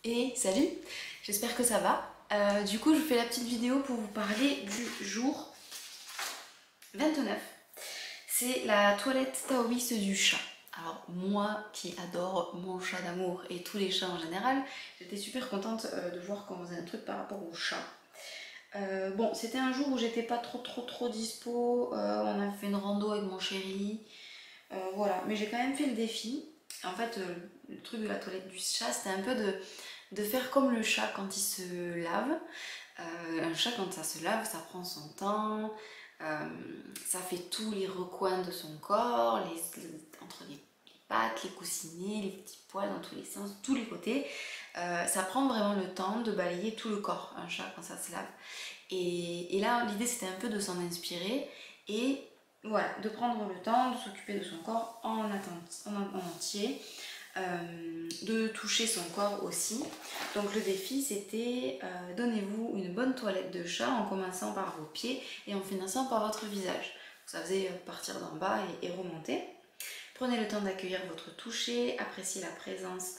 Et salut, j'espère que ça va. Du coup, je fais la petite vidéo pour vous parler du jour 29. C'est la toilette taoïste du chat. Alors moi qui adore mon chat d'amour et tous les chats en général, j'étais super contente de voir qu'on faisait un truc par rapport au chat. Bon, c'était un jour où j'étais pas trop dispo, on a fait une rando avec mon chéri, voilà, mais j'ai quand même fait le défi. En fait, le truc de la toilette du chat, c'était un peu de faire comme le chat quand il se lave. Un chat, quand ça se lave, ça prend son temps, ça fait tous les recoins de son corps, entre les pattes, les coussinets, les petits poils dans tous les sens, tous les côtés. Ça prend vraiment le temps de balayer tout le corps, un chat, quand ça se lave. Et là, l'idée, c'était un peu de s'en inspirer et voilà, de prendre le temps de s'occuper de son corps en entier, de toucher son corps aussi. Donc le défi, c'était donnez-vous une bonne toilette de chat en commençant par vos pieds et en finissant par votre visage. Ça faisait partir d'en bas et remonter. Prenez le temps d'accueillir votre toucher, appréciez la présence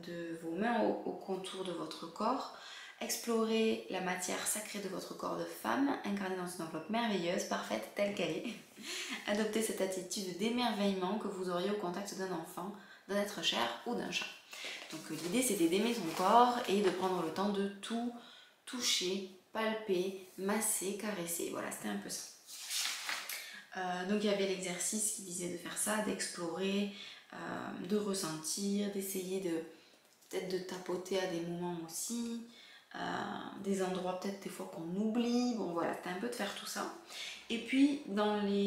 de vos mains au contour de votre corps. Explorez la matière sacrée de votre corps de femme, incarnée dans une enveloppe merveilleuse, parfaite telle qu'elle est. Adoptez cette attitude d'émerveillement que vous auriez au contact d'un enfant, d'un être cher ou d'un chat. Donc l'idée, c'était d'aimer son corps et de prendre le temps de tout toucher, palper, masser, caresser. Voilà, c'était un peu ça. Donc il y avait l'exercice qui disait de faire ça, d'explorer, de ressentir, d'essayer peut-être de tapoter à des moments aussi, des endroits peut-être des fois qu'on oublie. Bon voilà, c'était un peu de faire tout ça. Et puis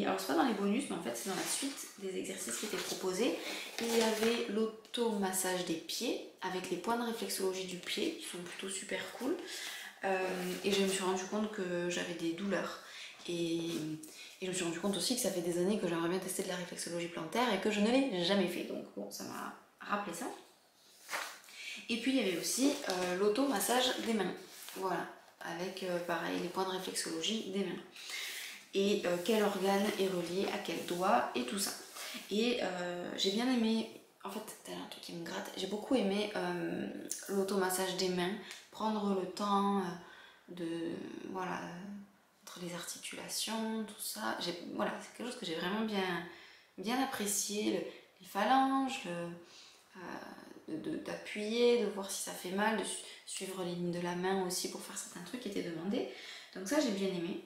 alors c'est pas dans les bonus, mais en fait c'est dans la suite des exercices qui étaient proposés. Il y avait l'automassage des pieds avec les points de réflexologie du pied qui sont plutôt super cool. Et je me suis rendu compte que j'avais des douleurs. Et je me suis rendu compte aussi que ça fait des années que j'aimerais bien tester de la réflexologie plantaire et que je ne l'ai jamais fait. Donc bon, ça m'a rappelé ça. Et puis il y avait aussi l'automassage des mains. Voilà, avec pareil les points de réflexologie des mains. Et quel organe est relié à quel doigt et tout ça. Et j'ai bien aimé, en fait, c'est un truc qui me gratte, j'ai beaucoup aimé l'automassage des mains, prendre le temps de, voilà, entre les articulations, tout ça. Voilà, c'est quelque chose que j'ai vraiment bien apprécié, les phalanges, d'appuyer, de voir si ça fait mal, de suivre les lignes de la main aussi pour faire certains trucs qui étaient demandés. Donc ça, j'ai bien aimé.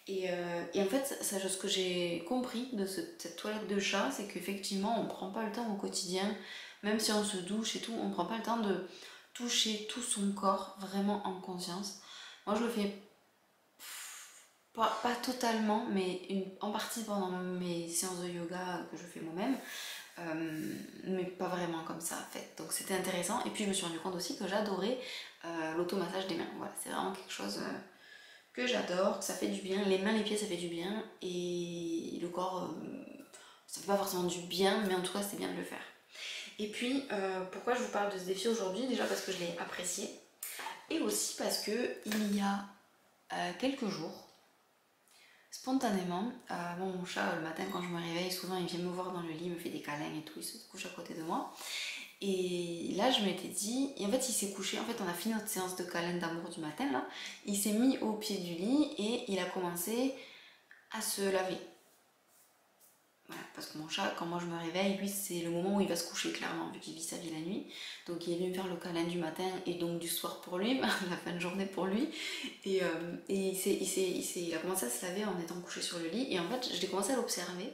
Et en fait, ce que j'ai compris de cette toilette de chat, c'est qu'effectivement, on ne prend pas le temps au quotidien, même si on se douche et tout, on ne prend pas le temps de toucher tout son corps vraiment en conscience. Moi, je le fais pas totalement, mais en partie pendant mes séances de yoga que je fais moi-même, mais pas vraiment comme ça en fait. Donc c'était intéressant. Et puis je me suis rendu compte aussi que j'adorais l'automassage des mains. Voilà, c'est vraiment quelque chose que j'adore, que ça fait du bien. Les mains, les pieds, ça fait du bien. Et le corps, ça fait pas forcément du bien, mais en tout cas, c'est bien de le faire. Et puis, pourquoi je vous parle de ce défi aujourd'hui? Déjà parce que je l'ai apprécié. Et aussi parce que il y a quelques jours, spontanément, mon chat, le matin, quand je me réveille, souvent, il vient me voir dans le lit, il me fait des câlins et tout, il se couche à côté de moi. Et là, je m'étais dit, et en fait, il s'est couché, en fait, on a fini notre séance de câlin d'amour du matin, là. Il s'est mis au pied du lit et il a commencé à se laver. Voilà, parce que mon chat, quand moi je me réveille, lui, c'est le moment où il va se coucher, clairement, vu qu'il vit sa vie la nuit. Donc, il est venu me faire le câlin du matin et donc du soir pour lui, la fin de journée pour lui. Et il a commencé à se laver en étant couché sur le lit. Et en fait, j'ai commencé à l'observer.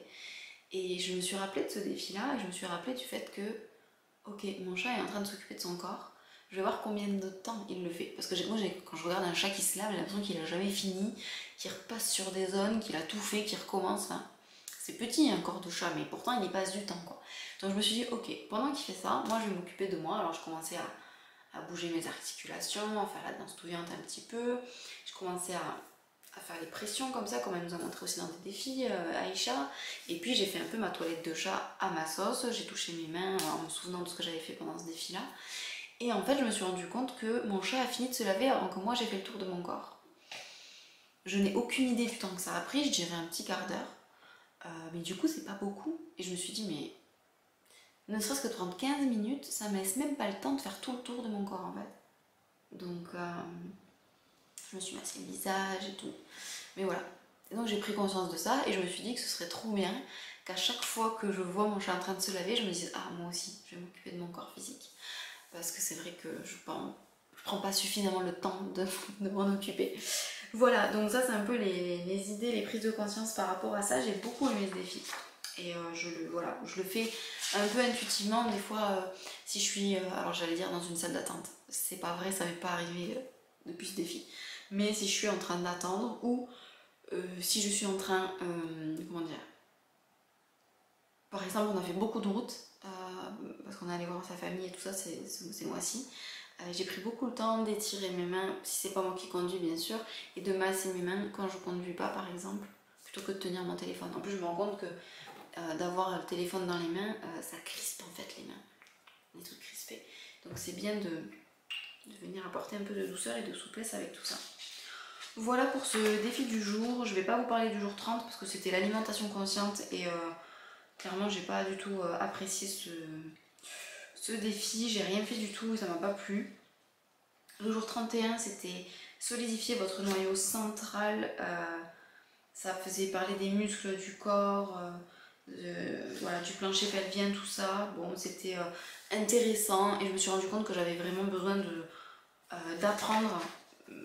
Et je me suis rappelé de ce défi-là, et je me suis rappelé du fait que ok, mon chat est en train de s'occuper de son corps. Je vais voir combien de temps il le fait. Parce que moi, quand je regarde un chat qui se lave, j'ai l'impression qu'il a jamais fini, qu'il repasse sur des zones, qu'il a tout fait, qu'il recommence. Enfin, c'est petit un corps de chat, mais pourtant il y passe du temps, quoi. Donc je me suis dit, ok, pendant qu'il fait ça, moi je vais m'occuper de moi. Alors je commençais à bouger mes articulations, à faire la danse touillante un petit peu. Je commençais à faire les pressions comme ça, comme elle nous a montré aussi dans des défis, Aïcha. Et puis j'ai fait un peu ma toilette de chat à ma sauce, j'ai touché mes mains en me souvenant de ce que j'avais fait pendant ce défi-là. Et en fait, je me suis rendu compte que mon chat a fini de se laver avant que moi j'ai fait le tour de mon corps. Je n'ai aucune idée du temps que ça a pris, je dirais un petit quart d'heure. Mais du coup, c'est pas beaucoup. Et je me suis dit, mais ne serait-ce que 30-15 minutes, ça me laisse même pas le temps de faire tout le tour de mon corps en fait. Donc je me suis massé le visage et tout. Mais voilà. Et donc j'ai pris conscience de ça et je me suis dit que ce serait trop bien qu'à chaque fois que je vois mon chat en train de se laver, je me dise ah moi aussi je vais m'occuper de mon corps physique. Parce que c'est vrai que je prends pas suffisamment le temps de m'en occuper. Voilà, donc ça c'est un peu les idées, les prises de conscience par rapport à ça. J'ai beaucoup aimé ce défi. Et je le fais un peu intuitivement. Des fois, si je suis, alors j'allais dire dans une salle d'attente, c'est pas vrai, ça m'est pas arrivé depuis ce défi. Mais si je suis en train d'attendre ou si je suis en train, comment dire, par exemple on a fait beaucoup de routes parce qu'on est allé voir sa famille et tout ça ces mois-ci. J'ai pris beaucoup le temps d'étirer mes mains, si c'est pas moi qui conduis bien sûr, et de masser mes mains quand je conduis pas par exemple, plutôt que de tenir mon téléphone. En plus je me rends compte que d'avoir le téléphone dans les mains, ça crispe en fait les mains. On est toutes crispées. Donc c'est bien de venir apporter un peu de douceur et de souplesse avec tout ça. Voilà pour ce défi du jour. Je vais pas vous parler du jour 30 parce que c'était l'alimentation consciente et clairement j'ai pas du tout apprécié ce défi. J'ai rien fait du tout, ça m'a pas plu. Le jour 31 c'était solidifier votre noyau central. Ça faisait parler des muscles du corps. Voilà, du plancher pelvien, tout ça. Bon, c'était intéressant et je me suis rendu compte que j'avais vraiment besoin d'apprendre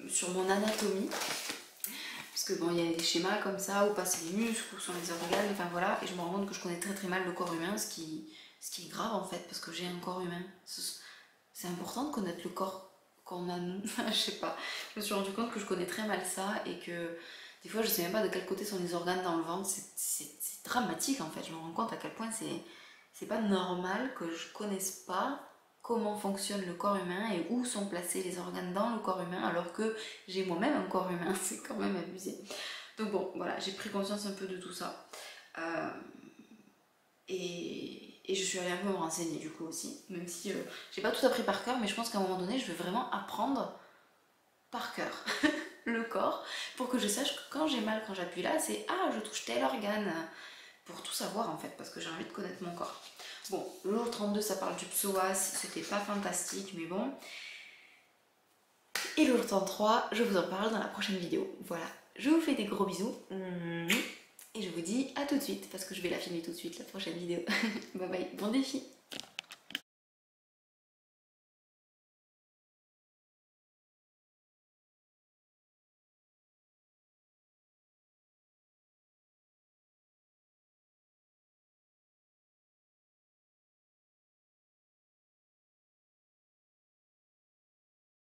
sur mon anatomie. Parce que bon, il y a des schémas comme ça, où passer les muscles, où sont les organes, enfin voilà. Et je me rends compte que je connais très très mal le corps humain, ce qui est grave en fait, parce que j'ai un corps humain. C'est important de connaître le corps qu'on a nous. Je sais pas. Je me suis rendu compte que je connais très mal ça et que des fois je sais même pas de quel côté sont les organes dans le ventre. C'est dramatique en fait. Je me rends compte à quel point c'est pas normal que je connaisse pas comment fonctionne le corps humain et où sont placés les organes dans le corps humain alors que j'ai moi-même un corps humain. C'est quand même abusé. Donc bon, voilà, j'ai pris conscience un peu de tout ça. Et je suis allée un peu me renseigner du coup aussi, même si j'ai pas tout appris par cœur, mais je pense qu'à un moment donné, je vais vraiment apprendre par cœur le corps pour que je sache que quand j'ai mal, quand j'appuie là, c'est ah, je touche tel organe, pour tout savoir en fait, parce que j'ai envie de connaître mon corps. Bon, le jour 32, ça parle du psoas, c'était pas fantastique, mais bon. Et le jour 33, je vous en parle dans la prochaine vidéo. Voilà, je vous fais des gros bisous. Et je vous dis à tout de suite, parce que je vais la filmer tout de suite, la prochaine vidéo. Bye bye, bon défi!